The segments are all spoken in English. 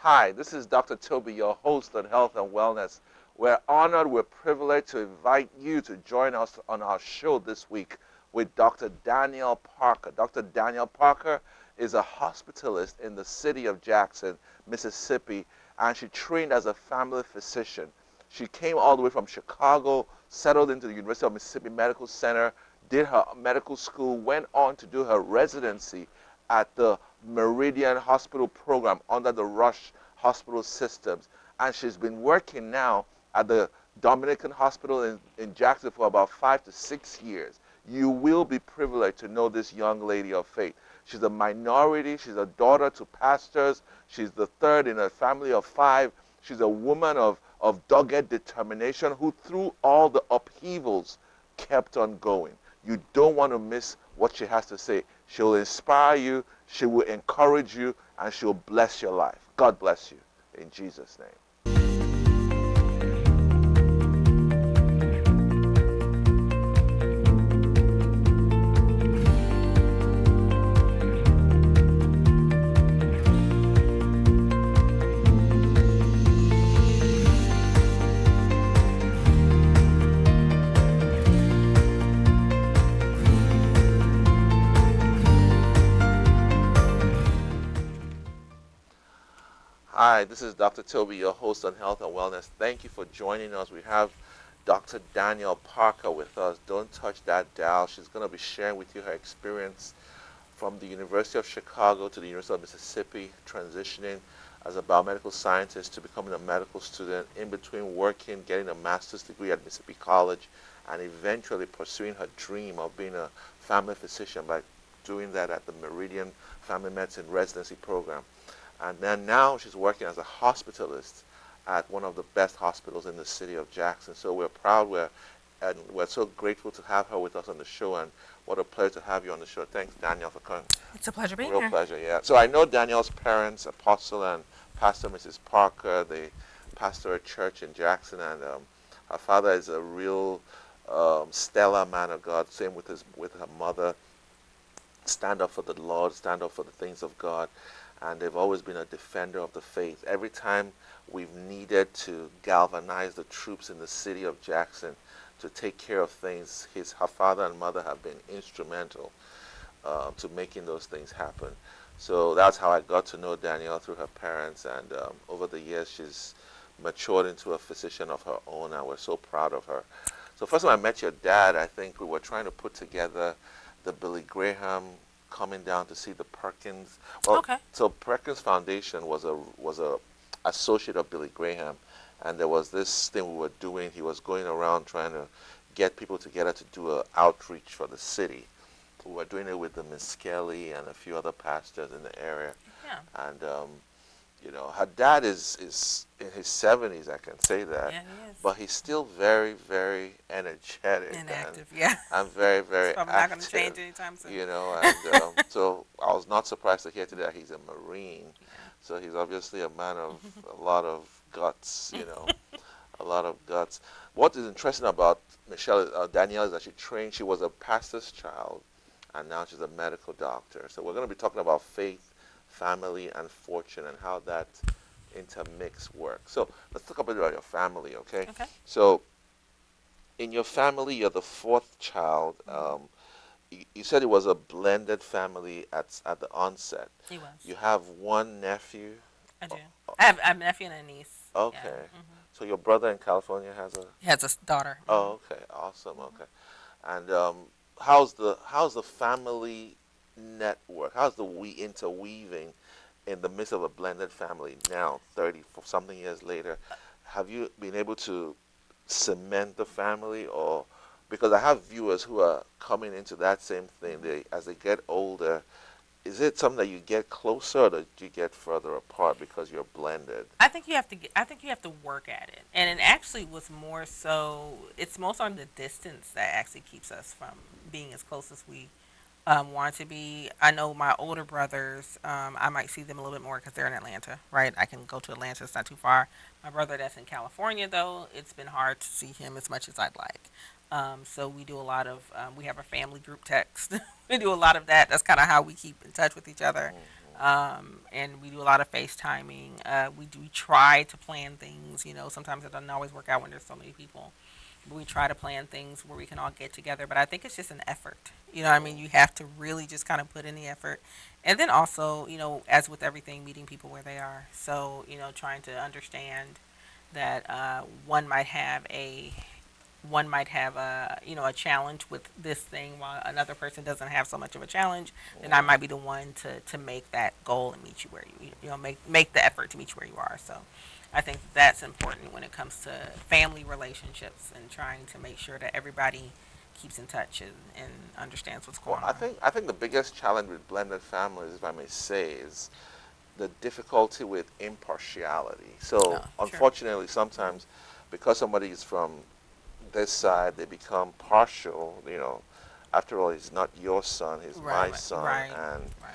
Hi, this is Dr. Toby, your host on Health and Wellness. We're honored, we're privileged to invite you to join us on our show this week with Dr. Danielle Parker. Dr. Danielle Parker is a hospitalist in the city of Jackson, Mississippi, and she trained as a family physician. She came all the way from Chicago, settled into the University of Mississippi Medical Center, did her medical school, went on to do her residency at the Meridian Hospital program under the Rush Hospital Systems. And she's been working now at the Dominican Hospital in Jackson for about 5 to 6 years. You will be privileged to know this young lady of faith. She's a minority. She's a daughter to pastors. She's the third in a family of five. She's a woman of dogged determination who, through all the upheavals, kept on going. You don't want to miss what she has to say. She'll inspire you, she will encourage you, and she'll bless your life. God bless you. In Jesus' name. Hi, this is Dr. Toby, your host on Health and Wellness. Thank you for joining us. We have Dr. Danielle Parker with us. Don't touch that dial. She's going to be sharing with you her experience from the University of Chicago to the University of Mississippi, transitioning as a biomedical scientist to becoming a medical student, in between working, getting a master's degree at Mississippi College, and eventually pursuing her dream of being a family physician by doing that at the Meridian Family Medicine Residency Program. And then now she's working as a hospitalist at one of the best hospitals in the city of Jackson. So we're proud, and we're so grateful to have her with us on the show, and what a pleasure to have you on the show. Thanks, Danielle, for coming. It's a pleasure being Real here. pleasure, yeah. So I know Danielle's parents, Apostle and Pastor Mrs. Parker. They pastor a church in Jackson, and her father is a real stellar man of God. Same with her mother. Stand up for the Lord, stand up for the things of God, and they've always been a defender of the faith. Every time we've needed to galvanize the troops in the city of Jackson to take care of things, her father and mother have been instrumental to making those things happen. So that's how I got to know Danielle, through her parents, and over the years she's matured into a physician of her own, and we're so proud of her. So first time I met your dad, I think we were trying to put together the Billy Graham coming down to see the Perkins. Well, Okay. so Perkins Foundation was a associate of Billy Graham, and there was this thing we were doing. He was going around trying to get people together to do an outreach for the city. We were doing it with the Miss Kelly and a few other pastors in the area. Yeah. And her dad is in his 70s, I can say that. Yeah, he is. But he's still very, very energetic And active, yeah. and very, very It's probably not going to active. change anytime soon. And so I was not surprised to hear today that he's a Marine. Yeah. So he's obviously a man of a lot of guts, a lot of guts. What is interesting about Danielle, is that she was a pastor's child, and now she's a medical doctor. So we're going to be talking about faith, family, and fortune, and how that intermix works. So let's talk a bit about your family, okay? Okay. So in your family, you're the fourth child. You said it was a blended family at the onset. He was. You have one nephew. I do. I have a nephew and a niece. Okay. Yeah. Mm-hmm. So your brother in California has a. He has a daughter. Oh, okay. Awesome. Okay. And how's the family network? How's the interweaving in the midst of a blended family now, 30 something years later? Have you been able to cement the family, or because I have viewers who are coming into that same thing, as they get older, is it something that you get closer, or do you get further apart because you're blended? I think you have to work at it, and it actually was more so. It's most on the distance that actually keeps us from being as close as we want to be. I know my older brothers, I might see them a little bit more because they're in Atlanta, right? I can go to Atlanta, it's not too far. My brother that's in California, though, it's been hard to see him as much as I'd like. So we do a lot of, we have a family group text. We do a lot of that. That's kind of how we keep in touch with each other. And we do a lot of FaceTiming. We try to plan things. Sometimes it doesn't always work out when there's so many people. But we try to plan things where we can all get together. But I think it's just an effort. What I mean, you have to really just kind of put in the effort. And then also, as with everything, meeting people where they are. So, trying to understand that one might have a challenge with this thing while another person doesn't have so much of a challenge, then I might be the one to make that goal and meet you where make the effort to meet you where you are. So I think that's important when it comes to family relationships and trying to make sure that everybody keeps in touch and understands what's Well, going I on. think I think the biggest challenge with blended families, if I may say, is the difficulty with impartiality. So, Oh, sure. unfortunately, sometimes because somebody is from this side, they become partial. After all, he's not your son; he's Right, my son, right, and right,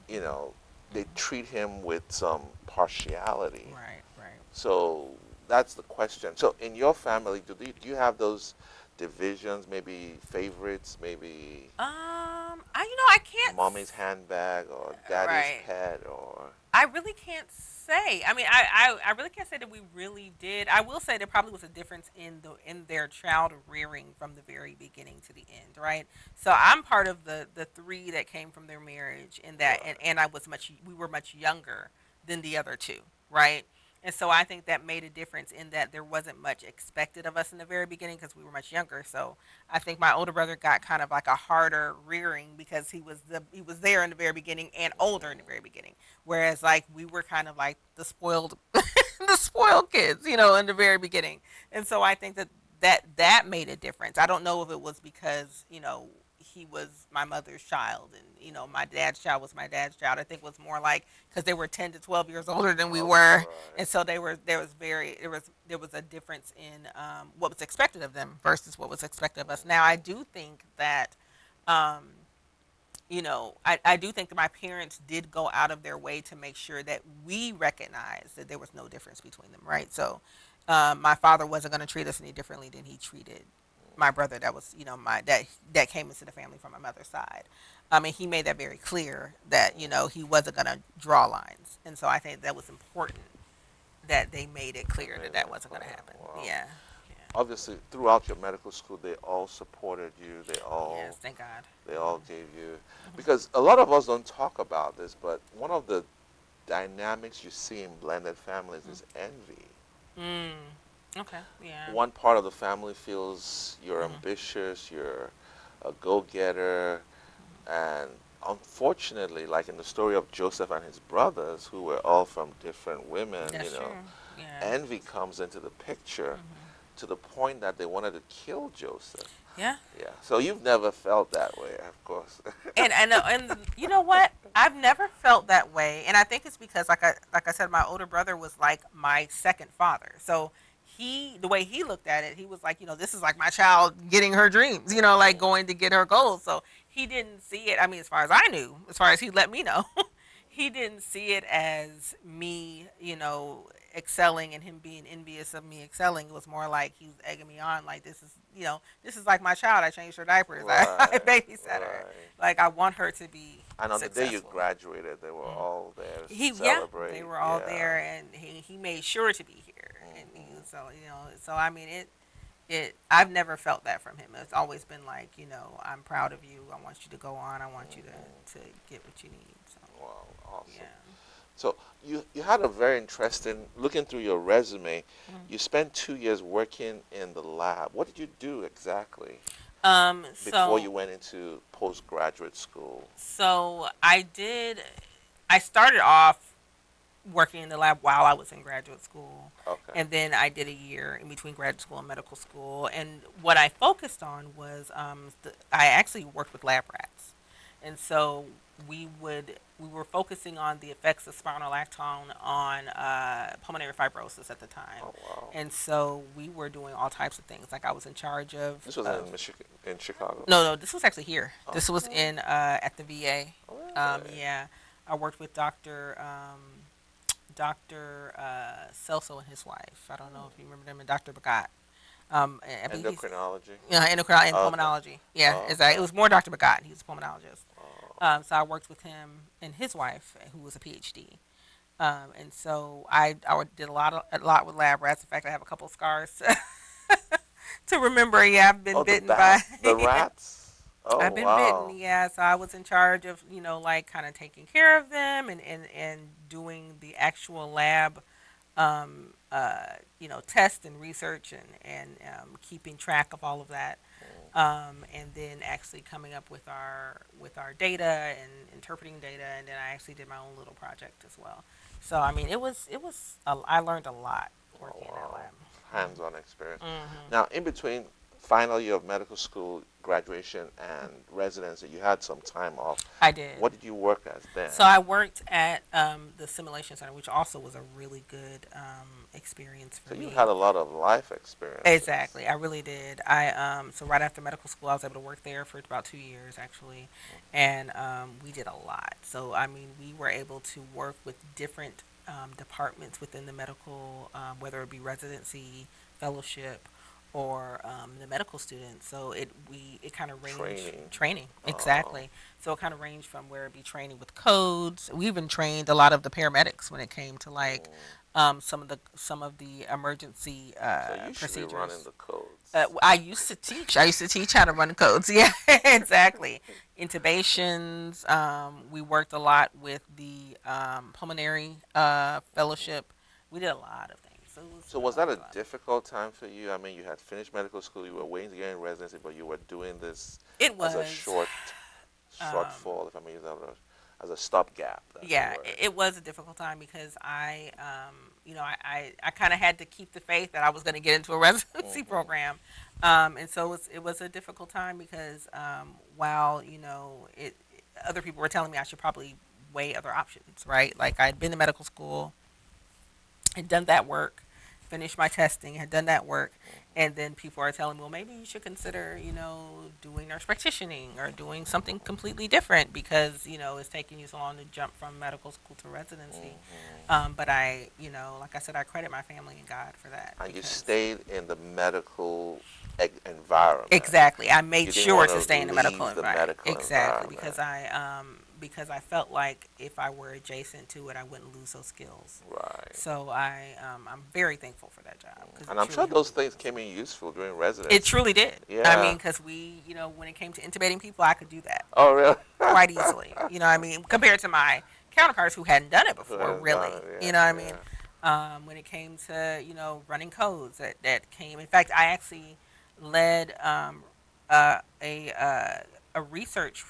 you know they treat him with some partiality. right, right. So that's the question. So in your family, do you have those divisions? Maybe favorites, maybe I can't. mommy's handbag or daddy's Right. pet or I really can't say. I mean, I really can't say that we really did. I will say there probably was a difference in their child rearing from the very beginning to the end, right? So I'm part of the three that came from their marriage, and that right. and we were much younger than the other two, right? And so I think that made a difference in that there wasn't much expected of us in the very beginning because we were much younger. So I think my older brother got kind of like a harder rearing because he was there in the very beginning and older in the very beginning. Whereas like we were kind of like the spoiled the spoiled kids, in the very beginning. And so I think that made a difference. I don't know if it was because, he was my mother's child and my dad's child was my dad's child. I think it was more like because they were 10 to 12 years older than we Oh, were, right. and so there was a difference in what was expected of them versus what was expected of us. Now I do think that um, I do think that my parents did go out of their way to make sure that we recognized that there was no difference between them, right? So, my father wasn't going to treat us any differently than he treated my brother. That was, that came into the family from my mother's side. I mean, he made that very clear that he wasn't going to draw lines, and so I think that was important that they made it They clear that made that that wasn't going to clear. happen. Wow. Yeah, yeah, Obviously, throughout your medical school, they all supported you. They yes, all thank God. they all gave you because a lot of us don't talk about this, but one of the dynamics you see in blended families is envy. Mm. Okay, yeah. One part of the family feels you're Mm-hmm. ambitious, you're a go-getter, and unfortunately, like in the story of Joseph and his brothers, who were all from different women, That's true. Yeah. envy comes into the picture Hmm. to the point that they wanted to kill Joseph. Yeah. Yeah. So you've never felt that way, of course. And you know what? I've never felt that way, and I think it's because like I said, my older brother was like my second father. So the way he looked at it, he was like, this is like my child getting her dreams, like going to get her goals. So he didn't see it. I mean, as far as I knew, as far as he let me know, he didn't see it as me, excelling and him being envious of me excelling. It was more like he was egging me on, like this is like my child. I changed her diapers. I Right, babysat her. right. Like I want her to be And on the day you successful. graduated, they were Mm. all there to Yeah, they celebrate. were all Yeah. there, and he made sure to be here. And Hmm. so so I mean I've never felt that from him. It's always been like I'm proud of you. I want you to go on. I want you Hmm. to get what you need. So Wow, awesome. yeah. So you had a very interesting looking through your resume. Mm. You spent 2 years working in the lab. What did you do exactly Um. before So you went into postgraduate school? so I did. I started off working in the lab while I was in graduate school. Okay. And then I did a year in between graduate school and medical school. And what I focused on was I actually worked with lab rats. And so we were focusing on the effects of spironolactone on pulmonary fibrosis at the time. Oh wow. And so we were doing all types of things. Like I was in charge This was of in Michigan, in Chicago. no, this was actually here. This was Okay. in at the VA. Really? Yeah, I worked with Dr. Celso and his wife. I don't know if you remember them, and Dr. Bagat. I believe he's Endocrinology. endocrinology and Okay. pulmonology. Yeah, exactly. It Okay. was more Dr. Bagat. He's a pulmonologist. So I worked with him and his wife, who was a PhD. And so I did a lot with lab rats. In fact, I have a couple of scars to remember. Yeah, I've been Oh, the bitten by. bat, the rats. Oh, I've been bitten. wow. Yeah, so I was in charge of like kind of taking care of them and doing the actual lab test and research and keeping track of all of that, and then actually coming up with our data and interpreting data, and then I actually did my own little project as well. So I mean, I learned a lot Oh, working in that wow. lab. Hands-on experience. Hmm. Now, in between final year of medical school, graduation, and residency, you had some time off. I did. What did you work as then? So I worked at the simulation center, which also was a really good experience for So you me. had a lot of life experiences. Exactly, I really did. So right after medical school, I was able to work there for about 2 years actually, and we did a lot. So I mean, we were able to work with different departments within the medical, whether it be residency, fellowship, or the medical students. So it kind of ranged Training. training Uh, exactly. So it kind of ranged from where it be training with codes. We even trained a lot of the paramedics when it came to like mm. some of the emergency So you should be running procedures. the codes. I used to teach. I used to teach how to run codes. Yeah, exactly. Intubations. We worked a lot with the pulmonary fellowship. We did a lot of things. So it was, So was it that was a a lot. difficult time for you? I mean, you had finished medical school, you were waiting to get in residency, but you were doing this It as a was. Um, shortfall, if I may use that word, as a stopgap. That's the yeah, word. it was a difficult time because I kind of had to keep the faith that I was going to get into a residency Hmm. program, and so it was a difficult time because while other people were telling me I should probably weigh other options, right? Like I'd been to medical school, had done that work, finished my testing, had done that work, and then people are telling me, well, maybe you should consider, doing nurse practitioning or doing something completely different because it's taking you so long to jump from medical school to residency. Hmm. But like I said, I credit my family and God for that And you because stayed in the medical environment. exactly. I made You didn't sure want to to stay in the medical leave the environment. medical Exactly, environment. because I felt like if I were adjacent to it, I wouldn't lose those skills. Right. So I'm very thankful for that job because And it I'm sure truly helped those me with things those came skills. in useful during It residency. truly did. I mean, Yeah. because when it came to intubating people, I could do that Oh, really? quite easily. I mean, compared to my counterparts who hadn't done it Who before, hadn't done really. it? You know what I Yeah, mean? yeah. When it came to running codes that came. In fact, I actually led a research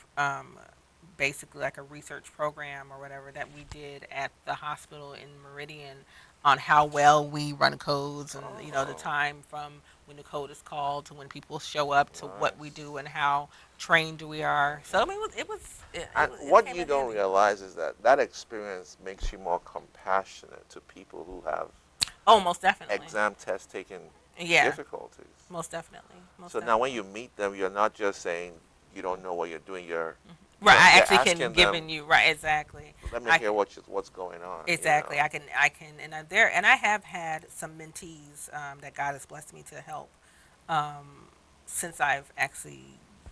basically like a research program or whatever that we did at the hospital in Meridian on how well we run codes and the Oh, time from when the code is called to when people show up to what we nice. do and how trained we are. So I mean, And it what came you in don't handy. realize is that that experience makes you more compassionate to people who have Oh, most definitely. exam test taking Yeah, difficulties. most definitely, most So now when definitely. you meet them, you're not just saying you don't know what you're doing. Right, I You're actually can asking them, given you right exactly. let me I hear can what's going on. exactly. I can, and I have had some mentees that God has blessed me to help um, since I've actually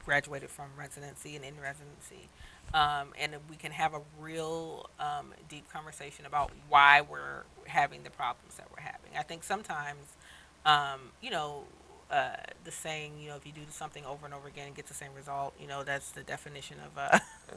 graduated from residency and in residency. And we can have a real deep conversation about why we're having the problems that we're having. I think sometimes, um, you know, the saying, if you do something over and over again and get the same result, that's the definition of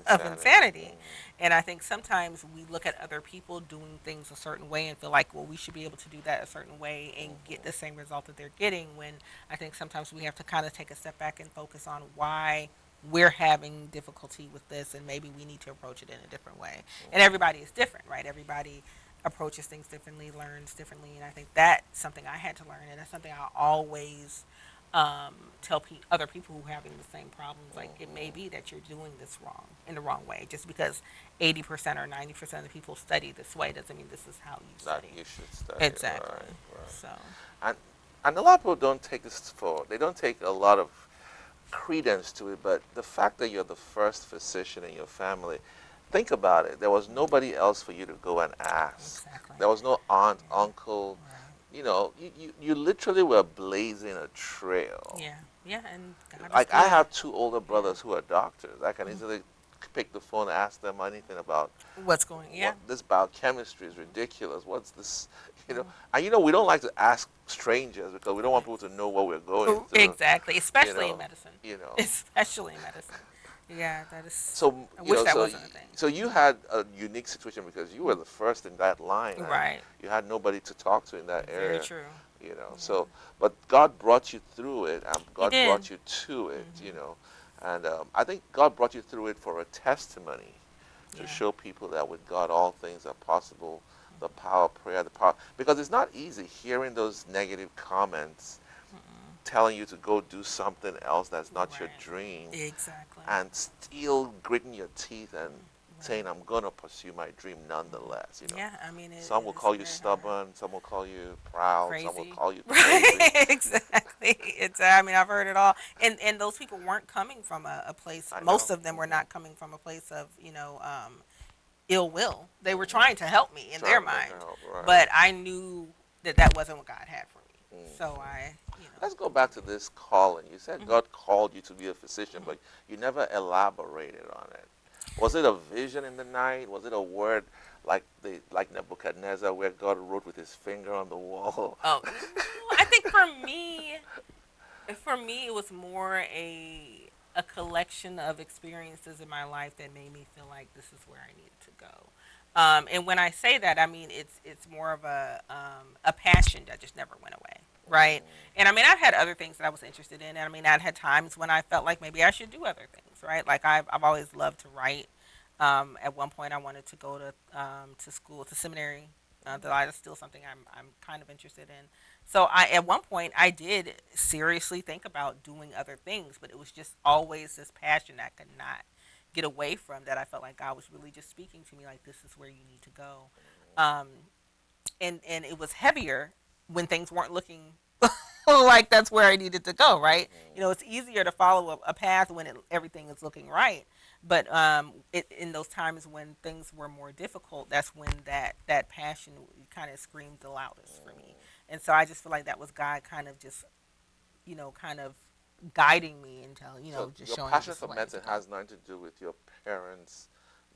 of Insanity. insanity. And I think sometimes we look at other people doing things a certain way and feel like, well, we should be able to do that a certain way and get the same result that they're getting. When I think sometimes we have to kind of take a step back and focus on why we're having difficulty with this and maybe we need to approach it in a different way. And everybody is different, right? Everybody approaches things differently, learns differently, and I think that's something I had to learn, and that's something I always tell other people who are having the same problems. Like it may be that you're doing this wrong in the wrong way. Just because 80% or 90% of the people study this way doesn't mean this is how you That study. you should study. Exactly. Right, right. So And and a lot of people don't take this for they don't take a lot of credence to it, but the fact that you're the first physician in your family, think about it. There was nobody else for you to go and ask. exactly. There was no aunt, Yeah. uncle. Right. You literally were blazing a trail. Yeah. Yeah. And God is Like I good. have two older Yeah. brothers who are doctors. I can Mhm. easily pick the phone and ask them anything about What's going? Yeah. what this biochemistry is ridiculous. What's this? You know, Mm. and we don't like to ask strangers because we don't want people to know what we're going through. Exactly, You especially in know, medicine. you know. Especially in medicine. Yeah, that is. So I wish that wasn't a thing. so you had a unique situation because you were the first in that line, and Right. you had nobody to talk to in that Very area. true. Yeah. So but God brought you through it, and He God did. brought you to it. Hmm. And I think God brought you through it for a testimony to Yeah. show people that with God all things are possible. The power of prayer, the power, because it's not easy hearing those negative comments Mm-mm. telling you to go do something else that's not your Right. dream, Exactly. and still gritting your teeth and saying, Right. I'm going to pursue my dream nonetheless. Yeah, I mean, Some will it's call you very hard. stubborn, some will call you proud, some will Crazy. call you crazy. Right. Exactly. It's. I mean, I've heard it all, and those people weren't coming from a place. I Most know. of them were not coming from a place of ill will. They were Hmm. trying to help me in their Trying to make her mind, help, right? but I knew that that wasn't what God had for me. So Hmm. I Let's go back to continued. this calling. You said Hmm. God called you to be a physician, Hmm. but you never elaborated on it. Was it a vision in the night? Was it a word like Nebuchadnezzar, where God wrote with his finger on the wall? Oh no, I think for me it was more a collection of experiences in my life that made me feel like this is where I needed to go. And when I say that, I mean it's more of a passion that just never went away, right? And I mean I've had other things that I was interested in, and I mean I'd had times when I felt like maybe I should do other things, right? Like I've always loved to write. At one point I wanted to go to school, to seminary. That is still something I'm kind of interested in. So I at one point I did seriously think about doing other things, but it was just always this passion that I could not get away from, that I felt like God was really just speaking to me like this is where you need to go. Um, and it was heavier when things weren't looking like that's where I needed to go, right? It's easier to follow a path when everything is looking right. But in those times when things were more difficult, that's when that passion kind of screamed the loudest for me. And so I just feel like that was God kind of just, kind of guiding me and telling, So just your showing me passion this is for where I need to medicine go. has nothing to do with your parents'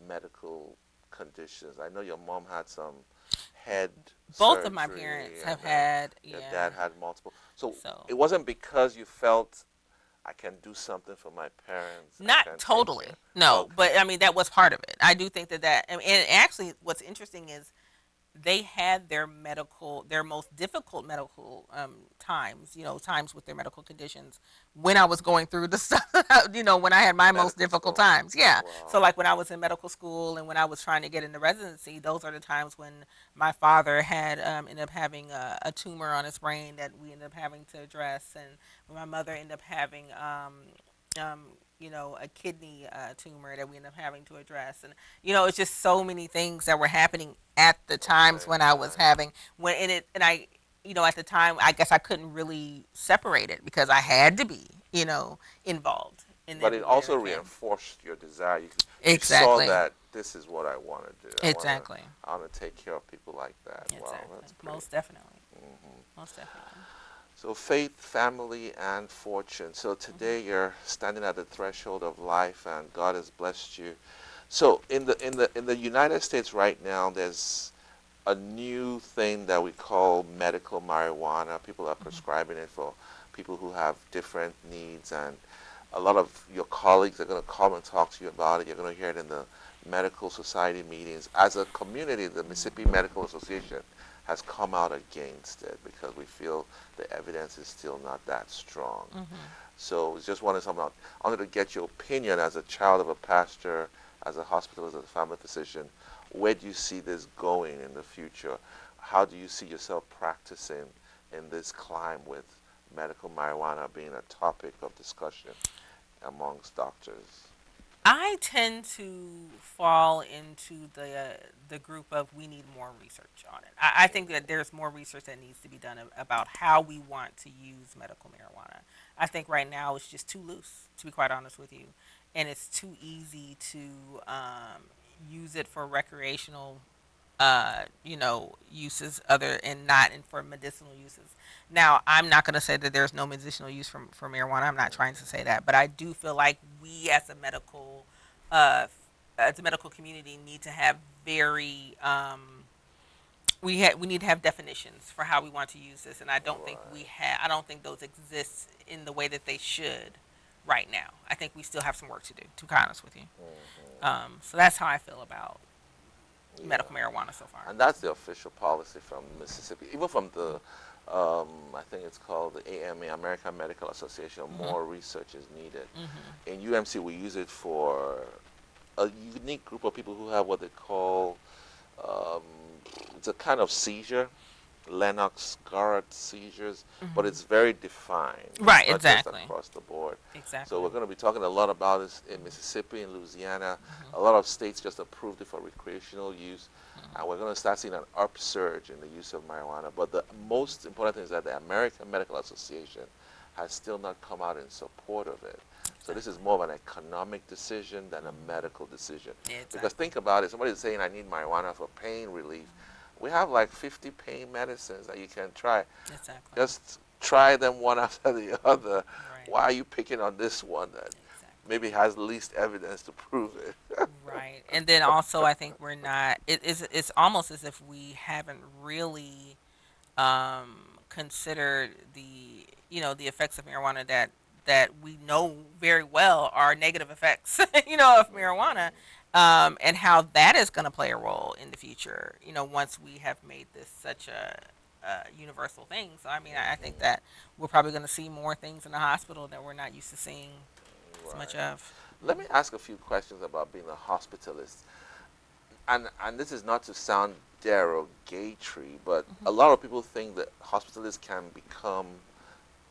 medical conditions. I know your mom had some head Both of my surgery, parents and have had, your yeah. dad had multiple. So So it wasn't because you felt I can do something for my parents. I not can take totally, care. no, Okay. but I mean that was part of it. I do think and actually, what's interesting is they had their most difficult medical times, times with their medical conditions when I was going through the stuff, when I had my most Medical difficult school. times. Yeah. So Wow. like when I was in medical school and when I was trying to get into residency, those are the times when my father had ended up having a tumor on his brain that we ended up having to address, and when my mother ended up having um, a kidney tumor that we ended up having to address. And it's just so many things that were happening at the At the times same when I was time. having when in it, and I, at the time, I guess I couldn't really separate it because I had to be, involved in But it every way that also I can. reinforced your desire. You saw Exactly. that this is what I want to do. Exactly. I want to take care of people like that. Wow, Exactly. that's great. Most definitely. Hmm. Most definitely. So faith, family, and fortune. So today Hmm. you're standing at the threshold of life, and God has blessed you. So in the United States right now, there's a new thing that we call medical marijuana. People are Hmm. prescribing it for people who have different needs, and a lot of your colleagues are going to come and talk to you about it. You're going to hear it in the medical society meetings. As a community, the Mississippi Medical Association has come out against it because we feel the evidence is still not that strong. Hmm. So just wanted someone, I wanted to get your opinion as a child of a pastor, as a hospital, as a family physician. Where do you see this going in the future? How do you see yourself practicing in this climb with medical marijuana being a topic of discussion amongst doctors? I tend to fall into the group of we need more research on it. I think that there's more research that needs to be done about how we want to use medical marijuana. I think right now it's just too loose, to be quite honest with you, and it's too easy to use it for recreational uses other and not in for medicinal uses. Now, I'm not going to say that there's no medicinal use for marijuana. I'm not trying to say that, but I do feel like we as a medical uh, as a medical community, need to have very we need to have definitions for how we want to use this, and I don't think we Right. have. I don't think those exist in the way that they should right now. I think we still have some work to do. To be honest with you, Hmm. so that's how I feel about Yeah. medical marijuana so far. And that's the official policy from Mississippi, even from the, I think it's called the AMA, American Medical Association. Hmm. More research is needed. Hmm. In UMC, we use it for a unique group of people who have what they call, um, it's a kind of seizure, Lennox-Gastaut seizures, but Hmm. it's very defined. It's Right. not just Exactly. across the board. So Exactly. we're going to be talking a lot about this in Mississippi, in Louisiana. Hmm. A lot of states just approved it for recreational use, Hmm. and we're going to start seeing an upsurge in the use of marijuana. But the most important thing is that the American Medical Association has still not come out in support of it. So this is Exactly. more of an economic decision than a Hmm. medical decision. Yeah, Because exactly. think about it, somebody's saying I need marijuana for pain relief. We have like 50 pain medicines that you can try. Exactly. Just try them one after the other. Right. Why are you picking on this one that Exactly. maybe has least evidence to prove it? Right. And then also I think we're not it's almost as if we haven't really considered the the effects of marijuana that we know very well are negative effects of marijuana, Hmm. and how that is going to play a role in the future, once we have made this such a universal thing. So I mean, I think Hmm. that we're probably going to see more things in the hospital that we're not used to seeing as much Right. of. Let me ask a few questions about being a hospitalist. And this is not to sound derogatory, but Hmm. a lot of people think that hospitalists can become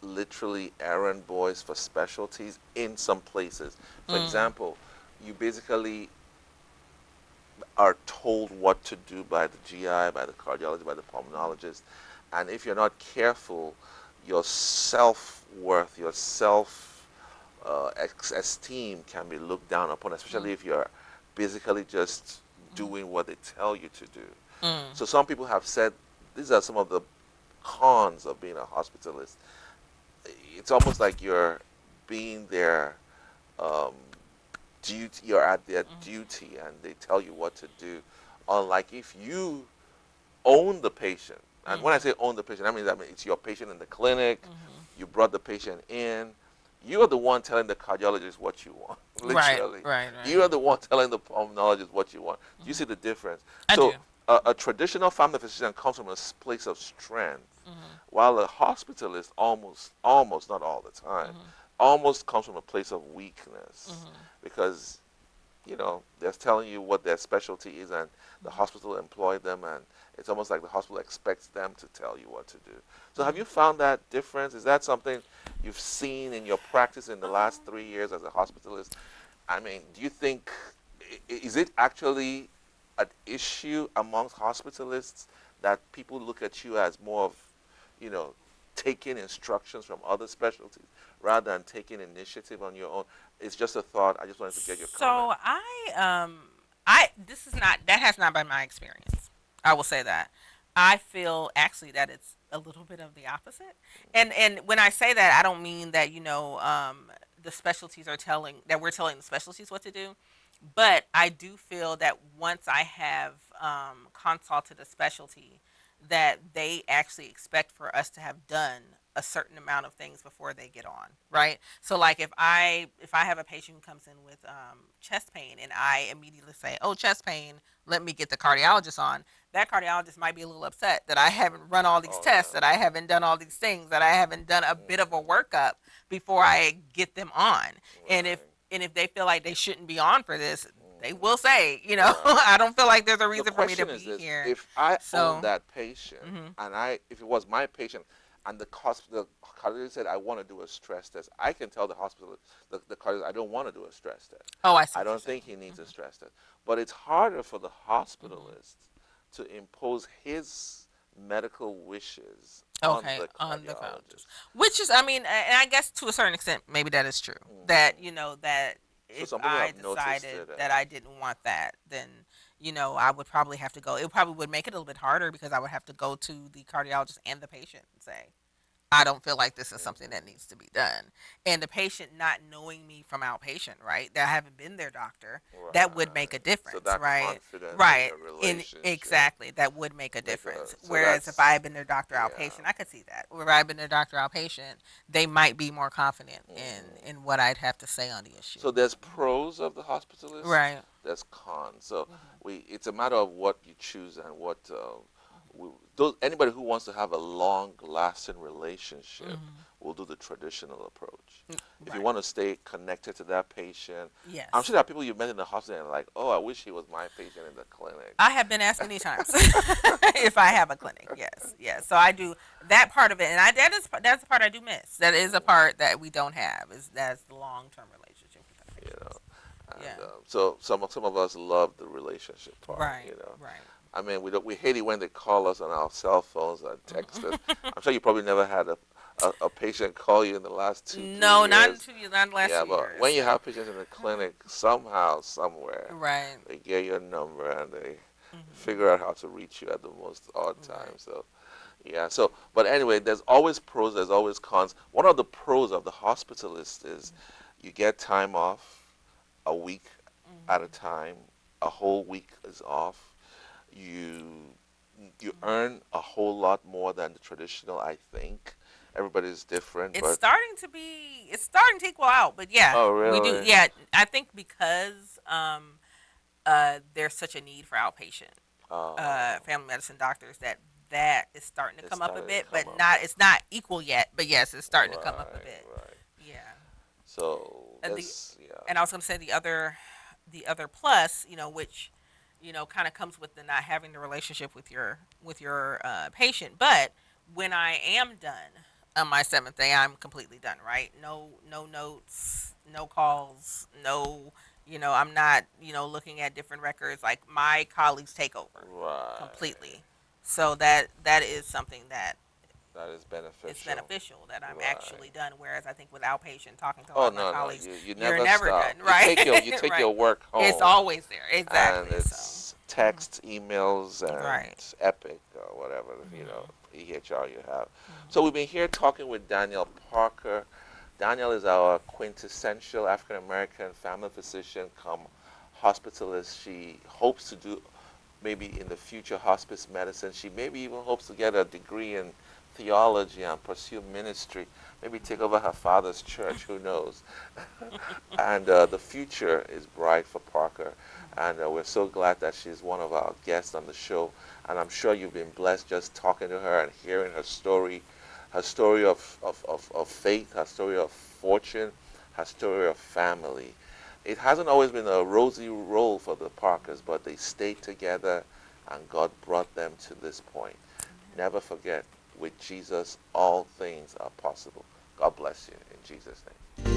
literally errand boys for specialties in some places. For Mm. example, you basically are told what to do by the GI, by the cardiologist, by the pulmonologist, and if you're not careful, your self worth, your self esteem can be looked down upon, especially Mm. if you're basically just doing what they tell you to do. Mm. So some people have said these are some of the cons of being a hospitalist. It's almost like you're being their um, duty. You're at their Mm. duty, and they tell you what to do. Unlike if you own the patient, and when I Mm. say own the patient, I mean it's your patient in the clinic. Mm. You brought the patient in. You're the one telling the cardiologist what you want, Right. literally. Right. Right. You are the one telling the pulmonologist what you want. Do you see Hmm. the difference? I do. So a traditional family physician comes from a place of strength, Hmm. while a hospitalist almost not all the time, Hmm. almost comes from a place of weakness, Hmm. because they're telling you what their specialty is, and the Hmm. hospital employed them, and it's almost like the hospital expects them to tell you what to do. So have Hmm. you found that difference? Is that something you've seen in your practice in the last Um, 3 years as a hospitalist? I mean, do you think, is it actually an issue amongst hospitalists that people look at you as more of, you know, taking instructions from other specialties rather than taking initiative on your own? It's just a thought. I just wanted to get your comment. so I this is not that has not been my experience. I will say that. I feel actually that it's a little bit of the opposite. And when I say that, I don't mean that, the specialties are telling that we're telling the specialties what to do. But I do feel that once I have consulted a specialty, that they actually expect for us to have done a certain amount of things before they get on, right? So like if I have a patient who comes in with chest pain and I immediately say, "Oh, chest pain, let me get the cardiologist on." That cardiologist might be a little upset that I haven't run all these Oh tests, that I haven't done all these things, that I haven't done a yeah. bit of a workup before I get them on. And if Right. and if they feel like they shouldn't be on for this, they will Hmm. say, Right. I don't feel like there's a The reason for me to question is be this: here. if I own So, that patient, mhm. and if it was my patient, and the cardiologist said I want to do a stress test, I can tell the hospital, the cardiologist, I don't want to do a stress test. Oh, I see I what you're don't saying. think he needs a Mhm. stress test. But it's harder for the Mhm. hospitalist to impose his medical wishes on Okay, the on the cardiologist, cardiologist. which is, I mean, and I guess to a certain extent, maybe that is true. That Hmm. that So if some people I have noticed decided it, that and I didn't want that, then I would probably have to go. It probably would make it a little bit harder because I would have to go to the cardiologist and the patient and say, I don't feel like this is something that needs to be done. And the patient not knowing me from outpatient, right? That I haven't been their doctor, that would make a Right. So difference, that right? confidence in Right. your In relationship exactly, that would make a make a difference. so Whereas if I that's had been their doctor yeah. outpatient, I could see that. Where I've been their doctor outpatient, they might be more confident Mhm. in what I'd have to say on the issue. So there's pros of the hospitalist, Right. there's cons. So Mhm. it's a matter of what you choose and what those, anybody who wants to have a long-lasting relationship Mhm. will do the traditional approach. If you Right. want to stay connected to that patient, I'm sure Yes. there are people you met in the hospital and like, oh, I wish he was my patient in the clinic. I have been asked many times if I have a clinic. Yes, yes. So I do that part of it, and that's the part I do miss. That is a part that we don't have. Is that's the long term relationship with our You know, patients. and Yeah. so some of us love the relationship part. Right. You know, Right. I mean, we hate it when they call us on our cell phones and text us. Mhm. I'm sure you probably never had a patient call you in the last two, three No, not in years. 2 years. Not in the last Yeah, 2 years. but when you have patients in the clinic, somehow, somewhere, Right. they get your number and they Mhm. figure out how to reach you at the most odd Right. times. So, yeah. So, but anyway, there's always pros. There's always cons. One of the pros of the hospitalist is you get time off a week at a Mhm. time. A whole week is off. You Mhm. earn a whole lot more than the traditional. I think everybody's different, It's but starting to be. It's starting to equal out, but yeah, oh we do. really? Yeah, I think because there's such a need for outpatient Oh, family medicine doctors that is starting to it's come up a starting to bit, come but up. not it's not equal yet. But yes, it's starting to come up a Right, bit. right. Yeah. So And the this, yeah. and I was going to say the other plus, which kind of comes with the not having the relationship with your patient. But when I am done on my seventh day, I'm completely done. Right? No notes, no calls, no. I'm not looking at different records. Like my colleagues take over Right. completely. So that is something that That is it's beneficial. beneficial that I'm actually Right. done. Whereas I think with outpatient, talking to a lot Oh of my no, no, colleagues, you you're never never stop. done, right? You take Right. your work It's home, always there, and exactly. So, it's text, emails, and right. Epic or whatever Mhm. EHR you have. So Mhm. we've been here talking with Danielle Parker. Danielle is our quintessential African American family physician, come hospitalist. She hopes to do maybe in the future hospice medicine. She maybe even hopes to get a degree in theology and pursue ministry. Maybe take over her father's church. Who knows? And the future is bright for Parker. And we're so glad that she's one of our guests on the show. And I'm sure you've been blessed just talking to her and hearing her story of faith, her story of fortune, her story of family. It hasn't always been a rosy road for the Parkers, but they stayed together and God brought them to this point. Amen. Never forget, with Jesus, all things are possible. God bless you in Jesus' name.